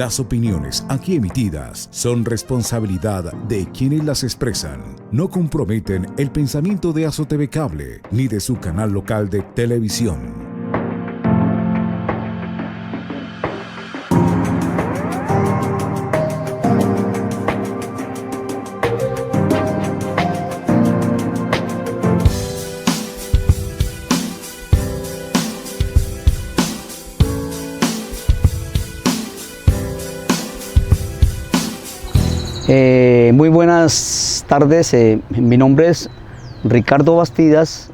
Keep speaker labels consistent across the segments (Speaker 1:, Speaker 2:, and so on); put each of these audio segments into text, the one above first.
Speaker 1: Las opiniones aquí emitidas son responsabilidad de quienes las expresan. No comprometen el pensamiento de AzoTV Cable ni de su canal local de televisión.
Speaker 2: Muy buenas tardes, mi nombre es Ricardo Bastidas,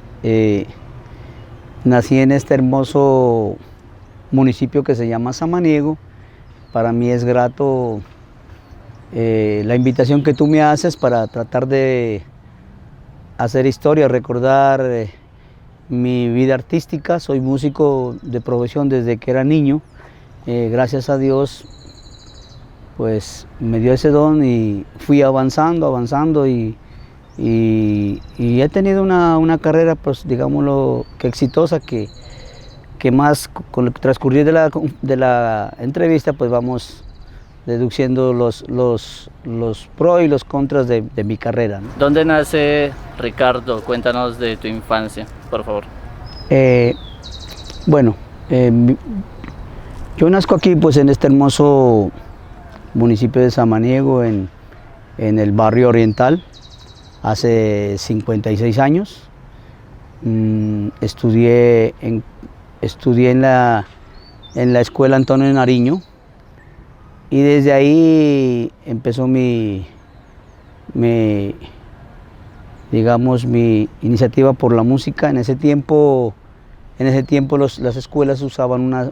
Speaker 2: nací en este hermoso municipio que se llama Samaniego. Para mí es grato la invitación que tú me haces para tratar de hacer historia, recordar mi vida artística. Soy músico de profesión desde que era niño, gracias a Dios pues me dio ese don y fui avanzando y he tenido una carrera, pues digámoslo, que exitosa, que más con el transcurrir de la entrevista pues vamos deduciendo los pros y los contras de mi carrera, ¿no?
Speaker 3: ¿Dónde nace Ricardo? Cuéntanos de tu infancia, por favor.
Speaker 2: Yo nazco aquí pues en este hermoso municipio de Samaniego, en el barrio Oriental, hace 56 años. Estudié en la escuela Antonio de Nariño y desde ahí empezó mi iniciativa por la música. En ese tiempo las escuelas usaban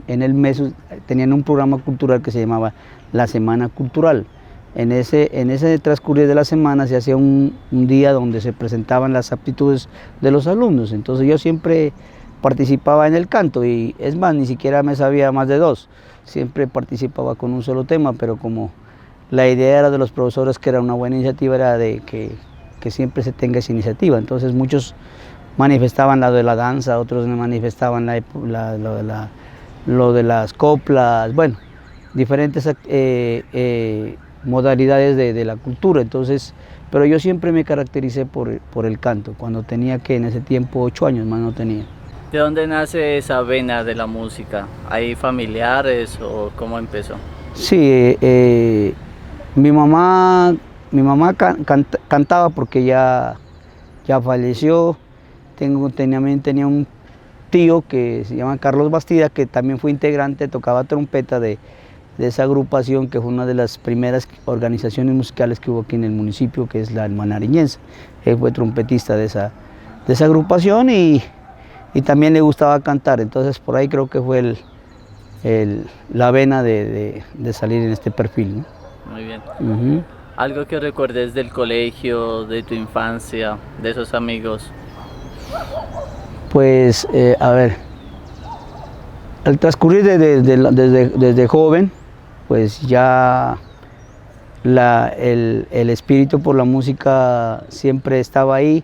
Speaker 2: en el mes tenían un programa cultural que se llamaba la Semana Cultural. En ese transcurrir de la semana se hacía un día donde se presentaban las aptitudes de los alumnos. Entonces yo siempre participaba en el canto y es más, ni siquiera me sabía más de dos. Siempre participaba con un solo tema, pero como la idea era de los profesores que era una buena iniciativa, era de que siempre se tenga esa iniciativa. Entonces muchos manifestaban lo de la danza, otros manifestaban lo de las coplas, bueno, diferentes modalidades de la cultura. Entonces, pero yo siempre me caractericé por el canto, cuando tenía en ese tiempo 8 años, más no tenía.
Speaker 3: ¿De dónde nace esa vena de la música? ¿Hay familiares o cómo empezó?
Speaker 2: Sí, mi mamá cantaba porque ya falleció. También tenía un tío que se llama Carlos Bastida, que también fue integrante, tocaba trompeta de esa agrupación, que fue una de las primeras organizaciones musicales que hubo aquí en el municipio, que es la Nariñense. Él fue trompetista de esa agrupación y también le gustaba cantar. Entonces por ahí creo que fue la vena de salir en este perfil, ¿no?
Speaker 3: Muy bien.
Speaker 2: Uh-huh.
Speaker 3: ¿Algo que recuerdes del colegio, de tu infancia, de esos amigos?
Speaker 2: Pues, a ver, al transcurrir desde joven, pues ya el espíritu por la música siempre estaba ahí.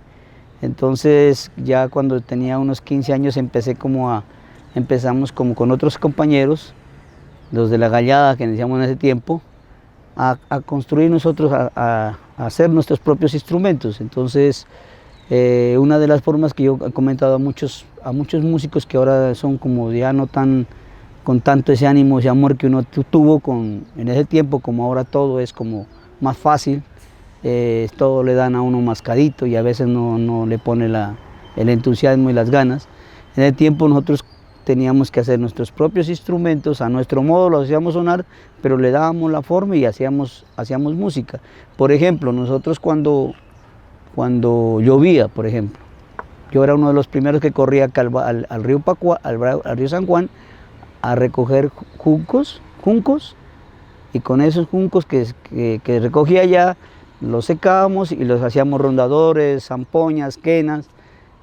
Speaker 2: Entonces ya cuando tenía unos 15 años empezamos como con otros compañeros, los de la gallada que iniciamos en ese tiempo, a construir nosotros, a hacer nuestros propios instrumentos. Entonces una de las formas que yo he comentado a muchos músicos que ahora son como ya no tan con tanto ese ánimo, ese amor que uno tuvo en ese tiempo, como ahora todo es como más fácil, todo le dan a uno mascadito y a veces no le pone el entusiasmo y las ganas. En ese tiempo nosotros teníamos que hacer nuestros propios instrumentos, a nuestro modo los hacíamos sonar, pero le dábamos la forma y hacíamos música. Por ejemplo, nosotros cuando llovía, por ejemplo, yo era uno de los primeros que corría acá al río al río San Juan, a recoger juncos, y con esos juncos que recogía allá, los secábamos y los hacíamos rondadores, zampoñas, quenas.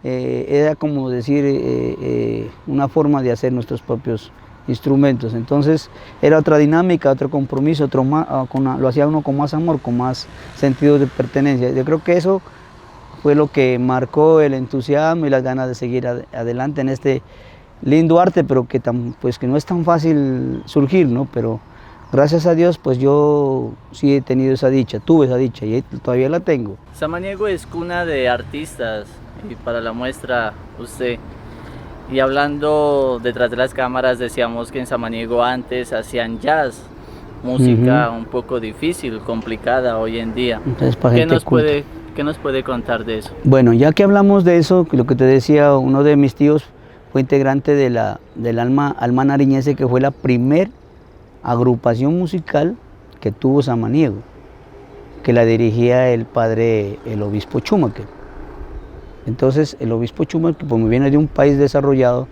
Speaker 2: Era como decir una forma de hacer nuestros propios instrumentos. Entonces era otra dinámica, otro compromiso, lo hacía uno con más amor, con más sentido de pertenencia. Yo creo que eso fue lo que marcó el entusiasmo y las ganas de seguir adelante en este lindo arte, pero que no es tan fácil surgir, ¿no? Pero gracias a Dios, pues yo sí he tenido esa dicha, tuve esa dicha y todavía la tengo.
Speaker 3: Samaniego es cuna de artistas y para la muestra usted. Y hablando detrás de las cámaras, decíamos que en Samaniego antes hacían jazz, música un poco difícil, complicada hoy en día.
Speaker 2: Entonces, para gente culta.
Speaker 3: ¿Qué nos puede contar de eso?
Speaker 2: Bueno, ya que hablamos de eso, lo que te decía, uno de mis tíos fue integrante del Alma Nariñense, que fue la primer agrupación musical que tuvo Samaniego, que la dirigía el padre, el obispo Schumacher. Entonces el obispo Schumacher, como viene de un país desarrollado,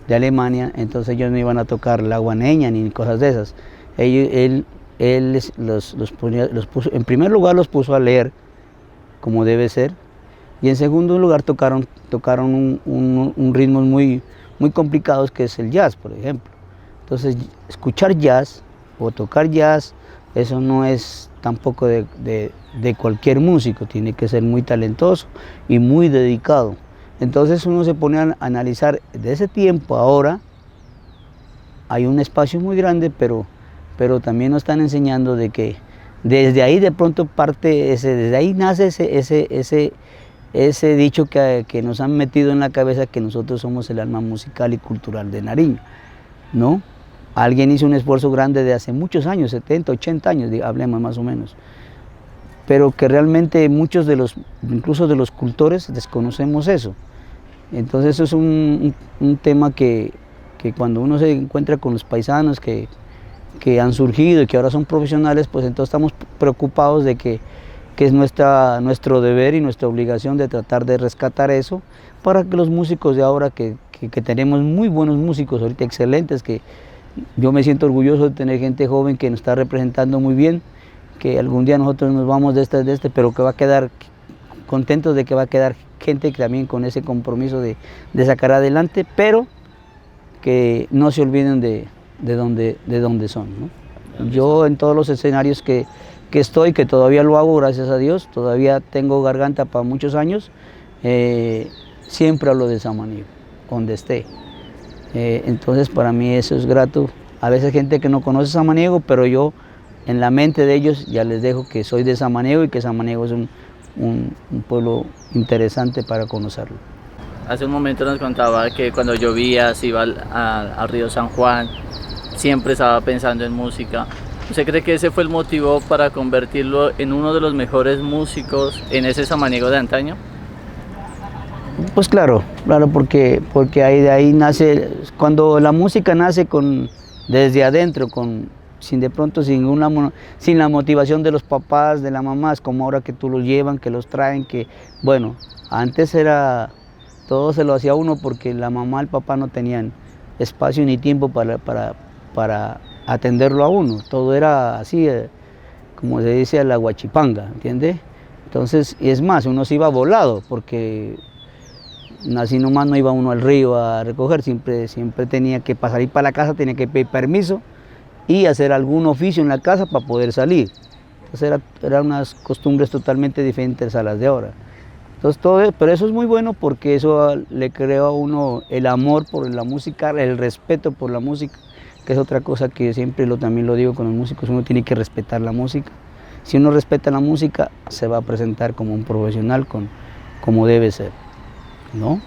Speaker 2: de Alemania, entonces ellos no iban a tocar la guaneña ni cosas de esas. Él los puso, en primer lugar los puso a leer como debe ser, y en segundo lugar tocaron un ritmos muy complicados, que es el jazz, por ejemplo. Entonces, escuchar jazz o tocar jazz, eso no es tampoco de cualquier músico, tiene que ser muy talentoso y muy dedicado. Entonces uno se pone a analizar de ese tiempo a ahora, hay un espacio muy grande, pero también nos están enseñando de que desde ahí de pronto parte, desde ahí nace ese dicho que nos han metido en la cabeza, que nosotros somos el alma musical y cultural de Nariño, ¿no? Alguien hizo un esfuerzo grande de hace muchos años, 70, 80 años, hablemos más o menos, pero que realmente muchos incluso de los cultores, desconocemos eso. Entonces eso es un tema que cuando uno se encuentra con los paisanos que han surgido y que ahora son profesionales, pues entonces estamos preocupados de que es nuestro deber y nuestra obligación de tratar de rescatar eso, para que los músicos de ahora, que tenemos muy buenos músicos ahorita, excelentes, que yo me siento orgulloso de tener gente joven que nos está representando muy bien, que algún día nosotros nos vamos de este, pero que va a quedar contentos de que va a quedar gente que también con ese compromiso de sacar adelante, pero que no se olviden de dónde son, ¿no? Yo en todos los escenarios que estoy, que todavía lo hago, gracias a Dios, todavía tengo garganta para muchos años, siempre hablo de Samaniego, donde esté. Entonces para mí eso es grato. A veces gente que no conoce Samaniego, pero yo en la mente de ellos ya les dejo que soy de Samaniego y que Samaniego es un pueblo interesante para conocerlo.
Speaker 3: Hace un momento nos contaba que cuando llovía, se iba al río San Juan, siempre estaba pensando en música. ¿Usted cree que ese fue el motivo para convertirlo en uno de los mejores músicos en ese Samaniego de antaño?
Speaker 2: Pues claro, porque de ahí nace, cuando la música nace desde adentro, sin la motivación de los papás, de las mamás, como ahora que tú los llevan, que los traen, bueno, antes todo se lo hacía uno porque la mamá y el papá no tenían espacio ni tiempo para atenderlo a uno, todo era así, como se dice, a la guachipanga, ¿entiendes? Entonces, y es más, uno se iba volado, porque así nomás no iba uno al río a recoger, siempre tenía que pasar para la casa, tenía que pedir permiso y hacer algún oficio en la casa para poder salir. Entonces eran unas costumbres totalmente diferentes a las de ahora. Entonces, pero eso es muy bueno porque eso le crea a uno el amor por la música, el respeto por la música, que es otra cosa que siempre también lo digo con los músicos, uno tiene que respetar la música. Si uno respeta la música, se va a presentar como un profesional, como debe ser, ¿no?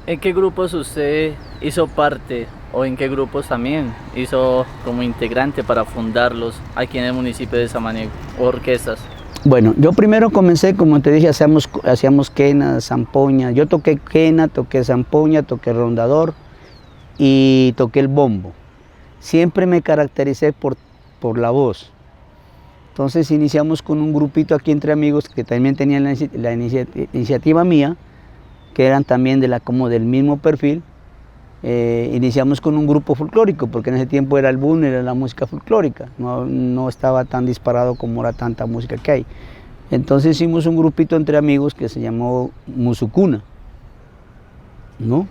Speaker 3: ¿En qué grupos usted hizo parte o en qué grupos también hizo como integrante para fundarlos aquí en el municipio de Samaniego, orquestas?
Speaker 2: Bueno, yo primero comencé, como te dije, hacíamos quena, zampoña. Yo toqué quena, toqué zampoña, toqué rondador y toqué el bombo. Siempre me caractericé por la voz. Entonces iniciamos con un grupito aquí entre amigos que también tenían la iniciativa mía, que eran también como del mismo perfil. Iniciamos con un grupo folclórico, porque en ese tiempo era el boom, era la música folclórica, no estaba tan disparado como ahora tanta música que hay. Entonces hicimos un grupito entre amigos que se llamó Musucuna, ¿no?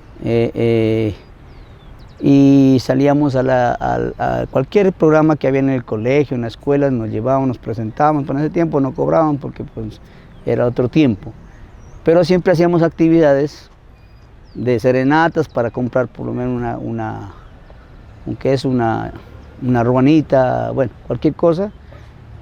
Speaker 2: Y salíamos a cualquier programa que había en el colegio, en la escuela, nos llevábamos, nos presentábamos, pero en ese tiempo no cobraban porque pues, era otro tiempo. Pero siempre hacíamos actividades de serenatas para comprar por lo menos una ruanita, bueno, cualquier cosa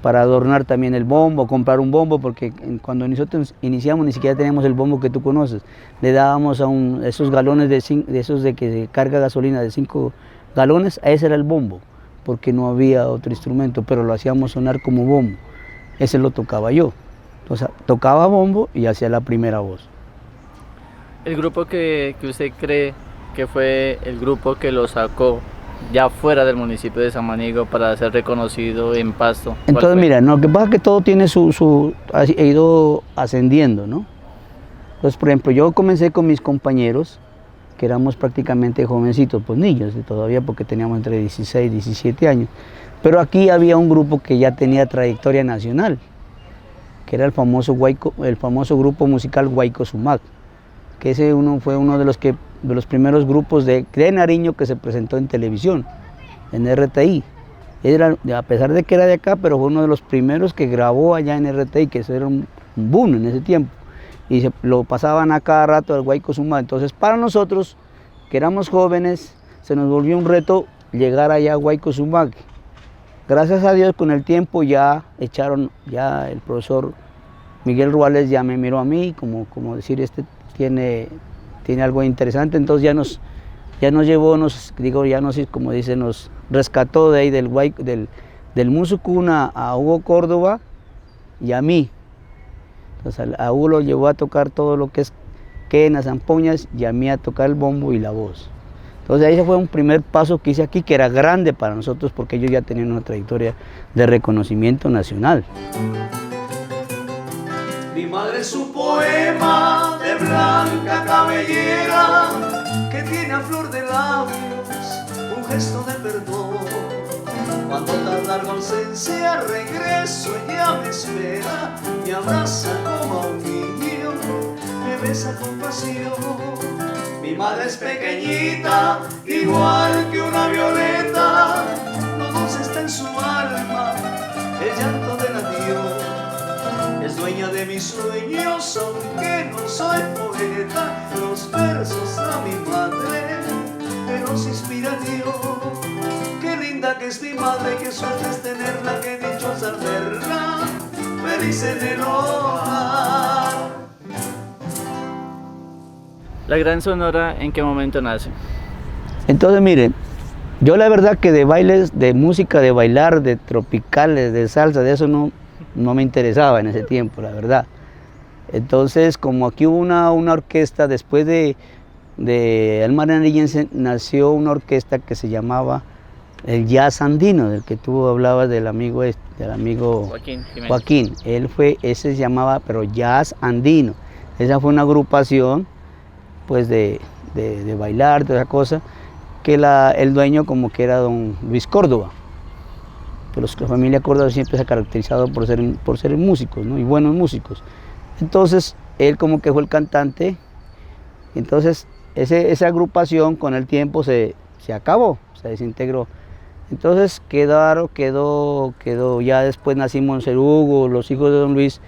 Speaker 2: para adornar también el bombo, comprar un bombo, porque cuando nosotros iniciamos ni siquiera teníamos el bombo que tú conoces. Le dábamos a esos galones de esos de que se carga gasolina de 5 galones, a ese era el bombo, porque no había otro instrumento, pero lo hacíamos sonar como bombo. Ese lo tocaba yo. Entonces tocaba bombo y hacía la primera voz.
Speaker 3: El grupo que usted cree que fue el grupo que lo sacó ya fuera del municipio de Samaniego para ser reconocido en Pasto.
Speaker 2: Entonces mira, no, lo que pasa es que todo tiene ha ido ascendiendo, ¿no? Entonces, por ejemplo, yo comencé con mis compañeros, que éramos prácticamente jovencitos, pues niños todavía, porque teníamos entre 16 y 17 años. Pero aquí había un grupo que ya tenía trayectoria nacional, que era el famoso grupo musical Guayco Sumac, que ese fue uno de los primeros grupos de Nariño que se presentó en televisión, en RTI. A pesar de que era de acá, pero fue uno de los primeros que grabó allá en RTI, que eso era un boom en ese tiempo. Y lo pasaban a cada rato al Guayco Sumac. Entonces, para nosotros, que éramos jóvenes, se nos volvió un reto llegar allá a Guayco Sumac. Gracias a Dios, con el tiempo ya el profesor Miguel Ruales ya me miró a mí, como decir, tiene algo interesante, entonces ya nos llevó, como dice, nos rescató de ahí del Musucuna a Hugo Córdoba y a mí. Entonces a Hugo lo llevó a tocar todo lo que es quenas, zampoñas, y a mí a tocar el bombo y la voz. Entonces ahí fue un primer paso que hice aquí, que era grande para nosotros porque ellos ya tenían una trayectoria de reconocimiento nacional.
Speaker 4: Mi madre es un poema de blanca cabellera que tiene a flor de labios un gesto de perdón. Cuando tan larga ausencia regreso, ella me espera, me abraza como a un niño, me besa con pasión. Mi madre es pequeñita, igual que una violeta, lo dulce está en su alma, el llanto del adiós. Es dueña de mis sueños, aunque no soy poeta, los versos a mi madre me los inspira Dios. Qué linda que es mi madre, qué suerte es tenerla, qué dichosa verla, feliz en el hogar.
Speaker 3: ¿La Gran Sonora en qué momento nace?
Speaker 2: Entonces mire, yo la verdad que de bailes, de música, de bailar, de tropicales, de salsa, de eso no me interesaba en ese tiempo, la verdad. Entonces, como aquí hubo una orquesta, después de Alma Nariñense, nació una orquesta que se llamaba el Jazz Andino, del que tú hablabas del amigo Joaquín. Ese se llamaba, pero Jazz Andino. Esa fue una agrupación, pues, de bailar, de esa cosa, que el dueño como que era don Luis Córdoba. Pero la familia Córdoba siempre se ha caracterizado por ser músicos, ¿no? Y buenos músicos. Entonces, él como que fue el cantante. Entonces, esa agrupación con el tiempo se acabó, se desintegró. Entonces, quedó, ya después nacimos el Hugo, los hijos de don Luis,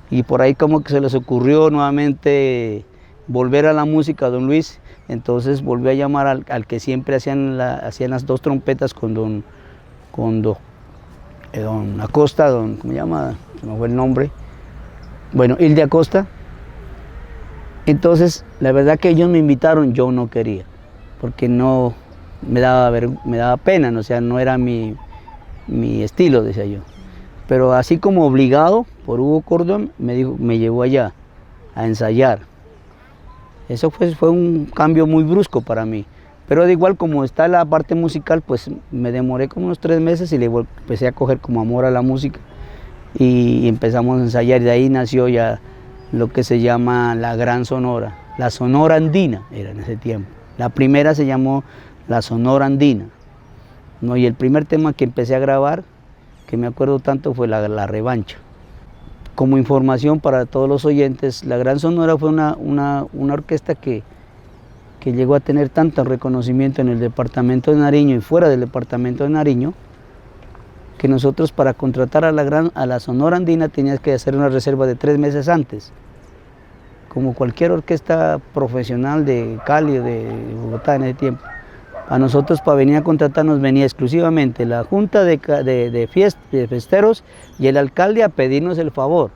Speaker 2: y por ahí como que se les ocurrió nuevamente volver a la música a don Luis. Entonces, volvió a llamar al que siempre hacían las 2 trompetas con don Acosta, ¿cómo se llama? Se me fue el nombre. Bueno, Hilde Acosta. Entonces, la verdad que ellos me invitaron, yo no quería, porque no me daba pena, ¿no? O sea, no era mi estilo, decía yo. Pero así como obligado por Hugo Córdoba, me llevó allá a ensayar. Eso fue un cambio muy brusco para mí. Pero de igual como está la parte musical, pues me demoré como unos 3 meses y le empecé a coger como amor a la música y empezamos a ensayar, y de ahí nació ya lo que se llama la Gran Sonora, la Sonora Andina era en ese tiempo. La primera se llamó la Sonora Andina, ¿no? Y el primer tema que empecé a grabar, que me acuerdo tanto, fue la Revancha. Como información para todos los oyentes, la Gran Sonora fue una orquesta que llegó a tener tanto reconocimiento en el departamento de Nariño y fuera del departamento de Nariño, que nosotros para contratar a la Sonora Andina tenías que hacer una reserva de 3 meses antes, como cualquier orquesta profesional de Cali o de Bogotá en ese tiempo. A nosotros para venir a contratarnos venía exclusivamente la junta de festeros y el alcalde a pedirnos el favor.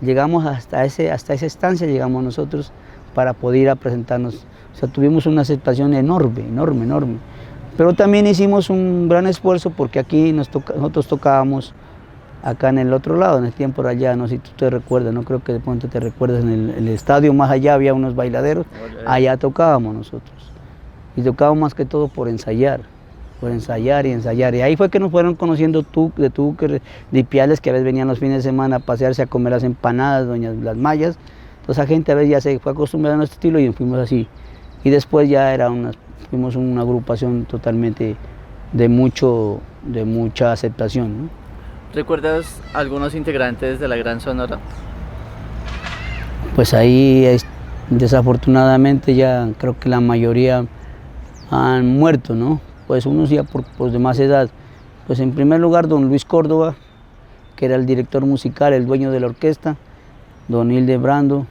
Speaker 2: Llegamos hasta esa instancia, llegamos nosotros para poder ir a presentarnos. O sea, tuvimos una aceptación enorme, enorme, enorme. Pero también hicimos un gran esfuerzo porque aquí nosotros tocábamos acá en el otro lado, en el tiempo por allá, no sé si tú te recuerdas, no creo que de pronto te recuerdas, en el estadio más allá había unos bailaderos, allá tocábamos nosotros. Y tocábamos más que todo por ensayar y ensayar. Y ahí fue que nos fueron conociendo de Ipiales, que a veces venían los fines de semana a pasearse a comer las empanadas, las mallas. Entonces la gente a veces ya se fue acostumbrada a nuestro estilo y fuimos así. Y después ya fuimos una agrupación totalmente de mucha aceptación, ¿no?
Speaker 3: ¿Recuerdas algunos integrantes de la Gran Sonora?
Speaker 2: Pues ahí desafortunadamente ya creo que la mayoría han muerto, ¿no? Pues unos ya por de más edad. Pues en primer lugar don Luis Córdoba, que era el director musical, el dueño de la orquesta, don Hildebrando,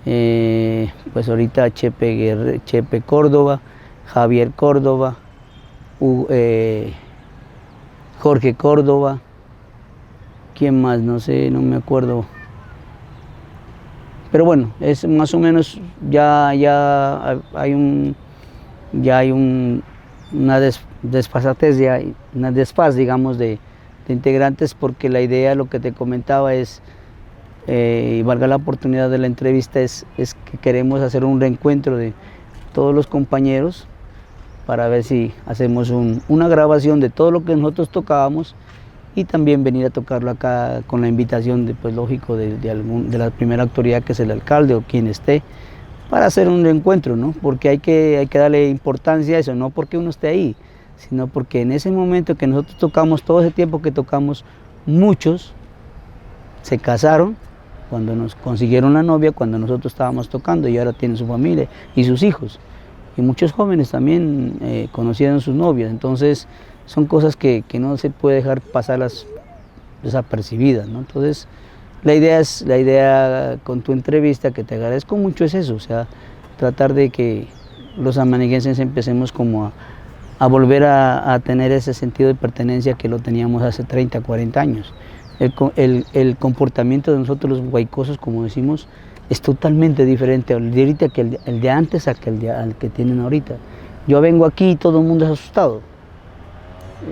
Speaker 2: pues ahorita Chepe Córdoba, Javier Córdoba, Jorge Córdoba, ¿quién más? No sé, no me acuerdo. Pero bueno, es más o menos ya hay una desfasatez, una desfaz, digamos, de integrantes, porque la idea, lo que te comentaba es, y valga la oportunidad de la entrevista, es que queremos hacer un reencuentro de todos los compañeros para ver si hacemos una grabación de todo lo que nosotros tocábamos y también venir a tocarlo acá con la invitación, pues lógico, de la primera autoridad, que es el alcalde o quien esté, para hacer un reencuentro, ¿no? Porque hay que darle importancia a eso, no porque uno esté ahí, sino porque en ese momento que nosotros tocamos, todo ese tiempo que tocamos, muchos se casaron cuando nos consiguieron la novia, cuando nosotros estábamos tocando, y ahora tienen su familia y sus hijos. Y muchos jóvenes también conocieron sus novias. Entonces son cosas que no se puede dejar pasarlas desapercibidas, ¿no? Entonces la idea con tu entrevista, que te agradezco mucho, es eso, o sea, tratar de que los amaniguenses empecemos como a volver a tener ese sentido de pertenencia que lo teníamos hace 30, 40 años. El comportamiento de nosotros los guaycosos, como decimos, es totalmente diferente el de ahorita que el de antes al que tienen ahorita. Yo vengo aquí y todo el mundo es asustado.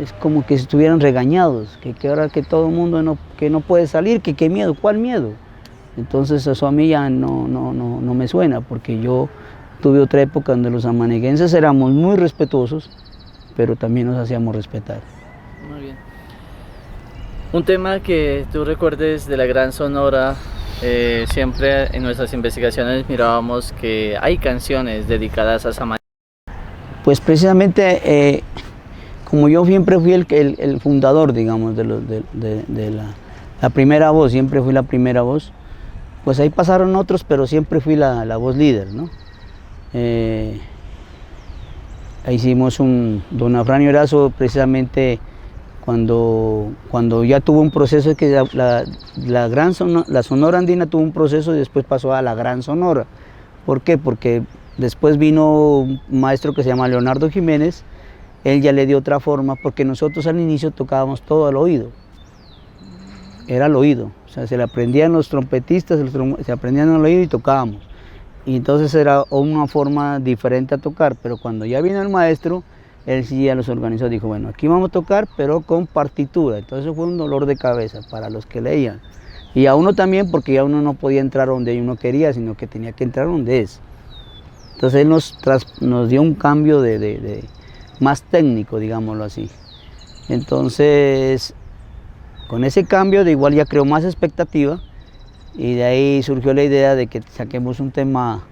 Speaker 2: Es como que si estuvieran regañados, que ahora que todo el mundo que no puede salir, que qué miedo, ¿cuál miedo? Entonces eso a mí ya no me suena, porque yo tuve otra época donde los amaneguenses éramos muy respetuosos, pero también nos hacíamos respetar.
Speaker 3: Muy bien. Un tema que tú recuerdes de la Gran Sonora, siempre en nuestras investigaciones mirábamos que hay canciones dedicadas a Samaniego.
Speaker 2: Pues precisamente, como yo siempre fui el fundador, digamos, de la primera voz, siempre fui la primera voz, pues ahí pasaron otros, pero siempre fui la voz líder, ¿no? Hicimos don Afranio Erazo, precisamente cuando ya tuvo un proceso, que la Sonora Andina tuvo un proceso y después pasó a la Gran Sonora. ¿Por qué? Porque después vino un maestro que se llama Leonardo Jiménez. Él ya le dio otra forma, porque nosotros al inicio tocábamos todo al oído. Era al oído, o sea, se le aprendían los trompetistas, se aprendían al oído y tocábamos. Y entonces era una forma diferente a tocar, pero cuando ya vino el maestro, él sí ya los organizó, dijo, bueno, aquí vamos a tocar, pero con partitura. Entonces fue un dolor de cabeza para los que leían. Y a uno también, porque ya uno no podía entrar donde uno quería, sino que tenía que entrar donde es. Entonces él nos dio un cambio más técnico, digámoslo así. Entonces, con ese cambio, de igual ya creó más expectativa, y de ahí surgió la idea de que saquemos un tema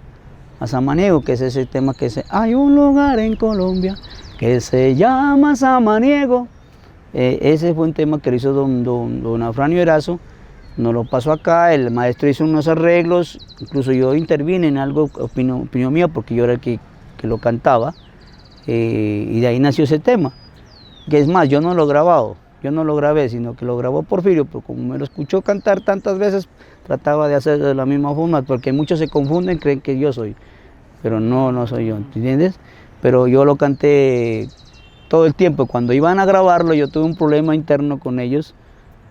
Speaker 2: a Samaniego, que es ese tema que dice, hay un lugar en Colombia que se llama Samaniego. Ese fue un tema que lo hizo don Afranio Erazo, nos lo pasó acá, el maestro hizo unos arreglos, incluso yo intervine en algo, opinión mía, porque yo era el que lo cantaba, y de ahí nació ese tema, que es más, yo no lo he grabado, yo no lo grabé, sino que lo grabó Porfirio, pero como me lo escuchó cantar tantas veces, trataba de hacer de la misma forma, porque muchos se confunden, creen que yo soy, pero no soy yo, ¿entiendes? pero yo lo canté todo el tiempo. Cuando iban a grabarlo yo tuve un problema interno con ellos,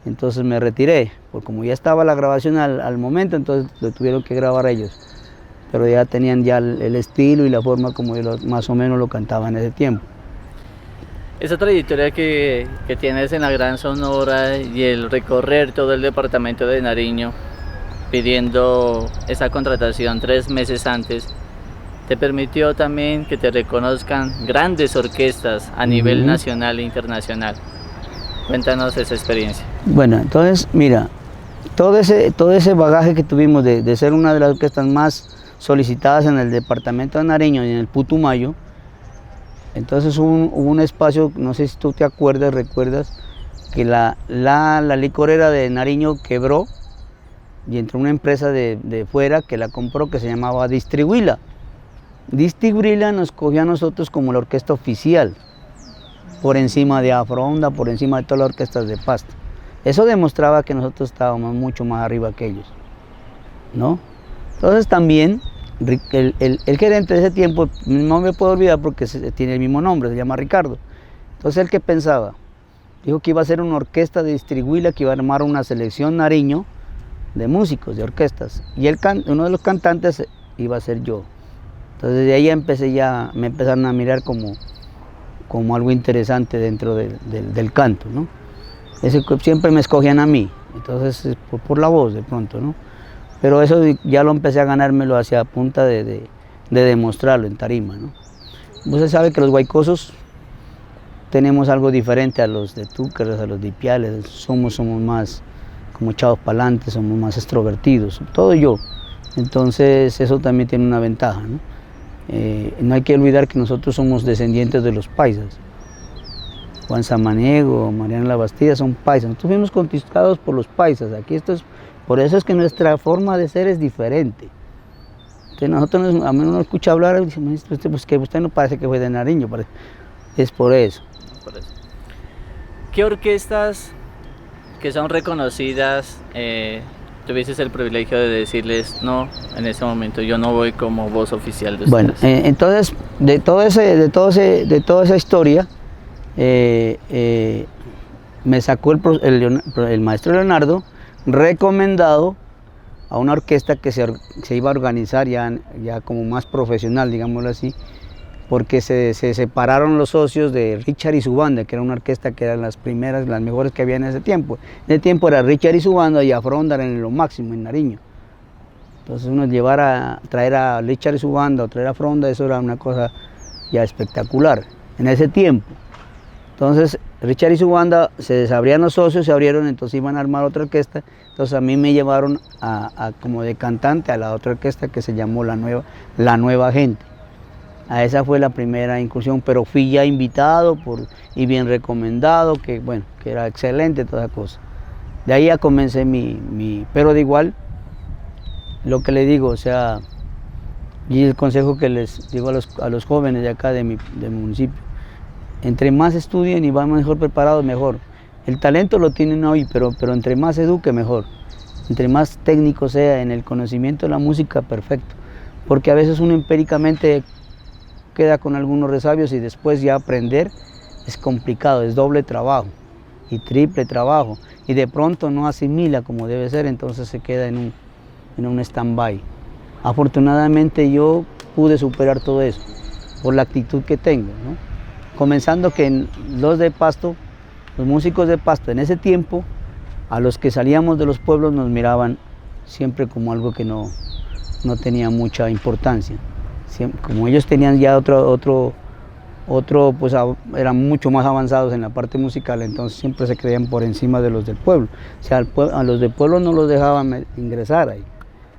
Speaker 2: entonces me retiré, porque como ya estaba la grabación al momento, entonces lo tuvieron que grabar ellos. Pero ya tenían ya el estilo y la forma como yo más o menos lo cantaba en ese tiempo.
Speaker 3: Esa trayectoria que tienes en la Gran Sonora y el recorrer todo el departamento de Nariño pidiendo esa contratación 3 meses antes, te permitió también que te reconozcan grandes orquestas a nivel nacional e internacional. Cuéntanos esa experiencia.
Speaker 2: Bueno, entonces mira, todo ese bagaje que tuvimos de ser una de las orquestas más solicitadas en el departamento de Nariño y en el Putumayo. Entonces hubo un espacio, no sé si tú te recuerdas, que la licorera de Nariño quebró y entró una empresa de fuera que la compró, que se llamaba Distribuila. Distribuila nos cogió a nosotros como la orquesta oficial, por encima de Afronda, por encima de todas las orquestas de Pasto. Eso demostraba que nosotros estábamos mucho más arriba que ellos, ¿no? Entonces también el gerente de ese tiempo, no me puedo olvidar porque tiene el mismo nombre, se llama Ricardo. Entonces él, ¿qué pensaba? Dijo que iba a ser una orquesta de Distribuila, que iba a armar una selección Nariño de músicos, de orquestas, y uno de los cantantes iba a ser yo. Entonces de ahí me empezaron a mirar como algo interesante dentro del canto, ¿no? Siempre me escogían a mí, entonces por la voz de pronto, ¿no? Pero eso ya lo empecé a ganármelo hacia punta de demostrarlo en tarima, ¿no? Usted sabe que los guaycosos tenemos algo diferente a los de Túcaras, a los de Ipiales, somos más como echados para adelante, somos más extrovertidos, todo yo. Entonces eso también tiene una ventaja, ¿no? No hay que olvidar que nosotros somos descendientes de los paisas. Juan Samaniego, Mariano La Bastida son paisas. Nosotros fuimos conquistados por los paisas. Aquí por eso es que nuestra forma de ser es diferente. Entonces nosotros, a menos nos escucha hablar, y decimos, pues que usted no parece que fue de Nariño, es por eso.
Speaker 3: ¿Qué orquestas que son reconocidas tuvieses el privilegio de decirles no, en ese momento yo no voy como voz oficial de ustedes?
Speaker 2: Bueno, entonces de toda esa historia me sacó el maestro Leonardo, recomendado a una orquesta que se iba a organizar ya como más profesional, digámoslo así, porque se separaron los socios de Richard y su banda, que era una orquesta que eran las primeras, las mejores que había en ese tiempo. En ese tiempo era Richard y su banda y Afronda en lo máximo, en Nariño. Entonces traer a Richard y su banda o traer a Afronda, eso era una cosa ya espectacular en ese tiempo. Entonces Richard y su banda se desabrían los socios, se abrieron, entonces iban a armar otra orquesta. Entonces a mí me llevaron como de cantante a la otra orquesta que se llamó La Nueva Gente. A esa fue la primera incursión, pero fui ya invitado y bien recomendado, que era excelente toda cosa. De ahí ya comencé pero de igual, lo que le digo, o sea, y el consejo que les digo a los jóvenes de acá del municipio, entre más estudien y van mejor preparados, mejor. El talento lo tienen hoy, pero entre más eduque, mejor. Entre más técnico sea en el conocimiento de la música, perfecto. Porque a veces uno empíricamente queda con algunos resabios y después ya aprender es complicado, es doble trabajo y triple trabajo. Y de pronto no asimila como debe ser, entonces se queda en un stand-by. Afortunadamente yo pude superar todo eso por la actitud que tengo, ¿no? Comenzando que los músicos de Pasto en ese tiempo, a los que salíamos de los pueblos nos miraban siempre como algo que no tenía mucha importancia. Como ellos tenían ya pues eran mucho más avanzados en la parte musical, entonces siempre se creían por encima de los del pueblo. O sea, a los del pueblo no los dejaban ingresar ahí.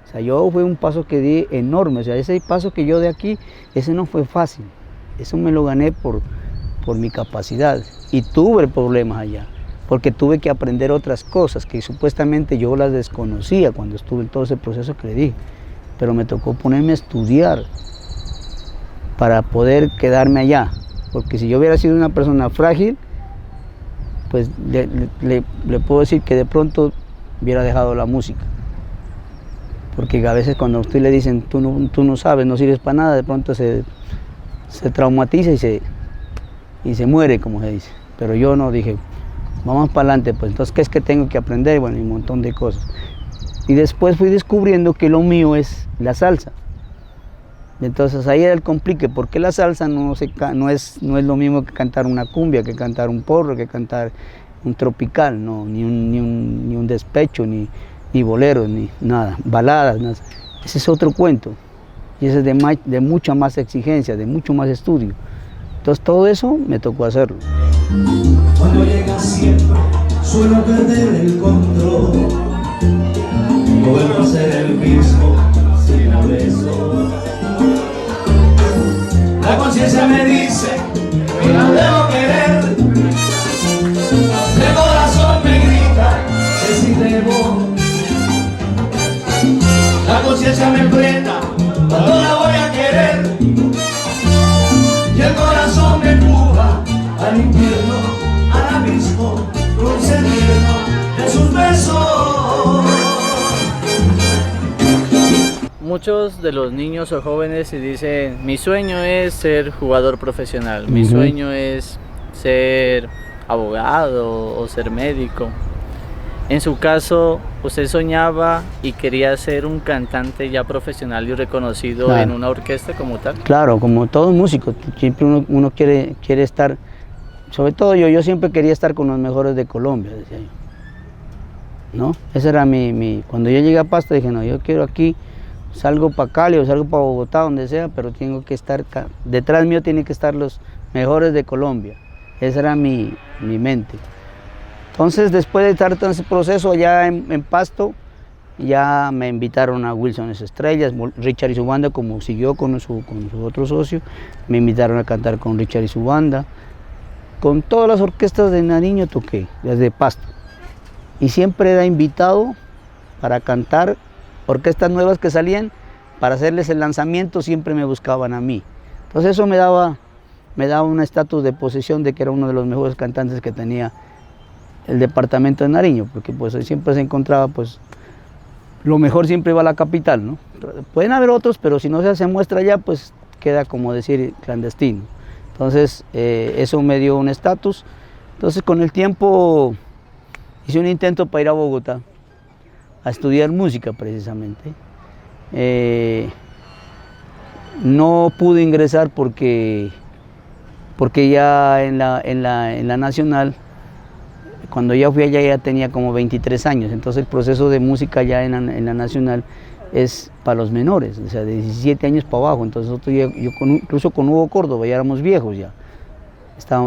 Speaker 2: O sea, yo fue un paso que di enorme, o sea, ese paso que yo de aquí, ese no fue fácil. Eso me lo gané por mi capacidad y tuve problemas allá, porque tuve que aprender otras cosas que supuestamente yo las desconocía cuando estuve en todo ese proceso que le dije, pero me tocó ponerme a estudiar para poder quedarme allá, porque si yo hubiera sido una persona frágil, pues le puedo decir que de pronto hubiera dejado la música, porque a veces cuando a usted le dicen tú no sabes, no sirves para nada, de pronto se traumatiza y se muere, como se dice. Pero yo no, dije, vamos para adelante, pues entonces, ¿qué es que tengo que aprender? Bueno, y un montón de cosas. Y después fui descubriendo que lo mío es la salsa. Entonces ahí era el complique, porque la salsa no es lo mismo que cantar una cumbia, que cantar un porro, que cantar un tropical, no, ni un despecho, ni boleros, ni nada, baladas, nada. Ese es otro cuento, y ese es de mucha más exigencia, de mucho más estudio. Entonces todo eso me tocó hacerlo.
Speaker 4: Cuando llega siempre suelo perder el control, no vuelvo a ser el mismo sin un beso. La conciencia me dice que no debo querer, el corazón me grita que sí debo. La conciencia me frena cuando la voy a querer, y el corazón me empuja al infierno, al abismo, dulce tierno de sus besos.
Speaker 3: Muchos de los niños o jóvenes se dicen, mi sueño es ser jugador profesional, mi sueño es ser abogado o ser médico. En su caso, usted soñaba y quería ser un cantante ya profesional y reconocido, claro, en una orquesta como tal.
Speaker 2: Claro, como todo músico, siempre uno quiere estar, sobre todo yo siempre quería estar con los mejores de Colombia, decía yo. ¿No? Ese era cuando yo llegué a Pasto dije, no, yo quiero aquí, salgo para Cali o salgo para Bogotá, donde sea, pero tengo que estar, detrás mío tienen que estar los mejores de Colombia. Esa era mi mente. Entonces, después de estar en ese proceso allá en Pasto, ya me invitaron a Wilson Estrellas, Richard y su banda, como siguió con su otro socio, me invitaron a cantar con Richard y su banda. Con todas las orquestas de Nariño toqué, desde Pasto. Y siempre era invitado para cantar orquestas nuevas que salían, para hacerles el lanzamiento, siempre me buscaban a mí. Entonces eso me daba un estatus de posesión de que era uno de los mejores cantantes que tenía el departamento de Nariño, porque pues siempre se encontraba, pues lo mejor siempre iba a la capital, ¿no? Pueden haber otros, pero si no se muestra allá, pues queda como decir clandestino. Entonces eso me dio un estatus. Entonces con el tiempo hice un intento para ir a Bogotá a estudiar música precisamente. No pude ingresar porque ya en la Nacional, cuando ya fui allá ya tenía como 23 años, entonces el proceso de música ya en la Nacional es para los menores, o sea, de 17 años para abajo. Entonces nosotros incluso con Hugo Córdoba ya éramos viejos ya.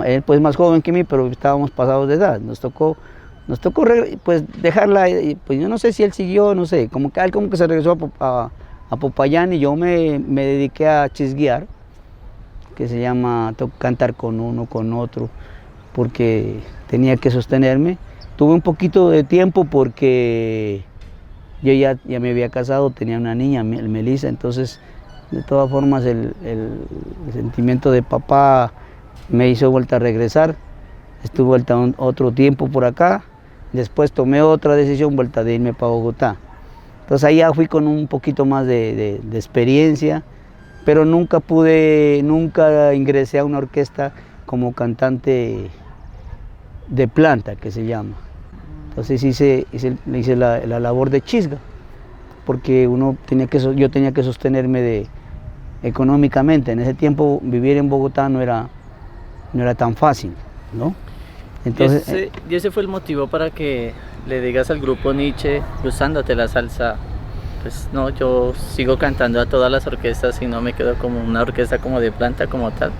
Speaker 2: Él pues más joven que mí, pero estábamos pasados de edad. Nos tocó pues dejarla, pues yo no sé si él siguió, no sé, como que se regresó a Popayán, y yo me dediqué a chisguear, que se llama cantar con uno, con otro, porque tenía que sostenerme. Tuve un poquito de tiempo porque yo ya me había casado, tenía una niña, Melissa, entonces de todas formas el sentimiento de papá me hizo vuelta a regresar. Estuve vuelta otro tiempo por acá, después tomé otra decisión, vuelta de irme para Bogotá. Entonces ahí ya fui con un poquito más de experiencia, pero nunca ingresé a una orquesta como cantante de planta, que se llama. Entonces hice la labor de chisga, porque yo tenía que sostenerme económicamente. En ese tiempo vivir en Bogotá no era tan fácil, ¿no? Entonces,
Speaker 3: ¿Y ese fue el motivo para que le digas al grupo Nietzsche, gustándote la salsa, pues no, yo sigo cantando a todas las orquestas y no me quedo como una orquesta como de planta como tal?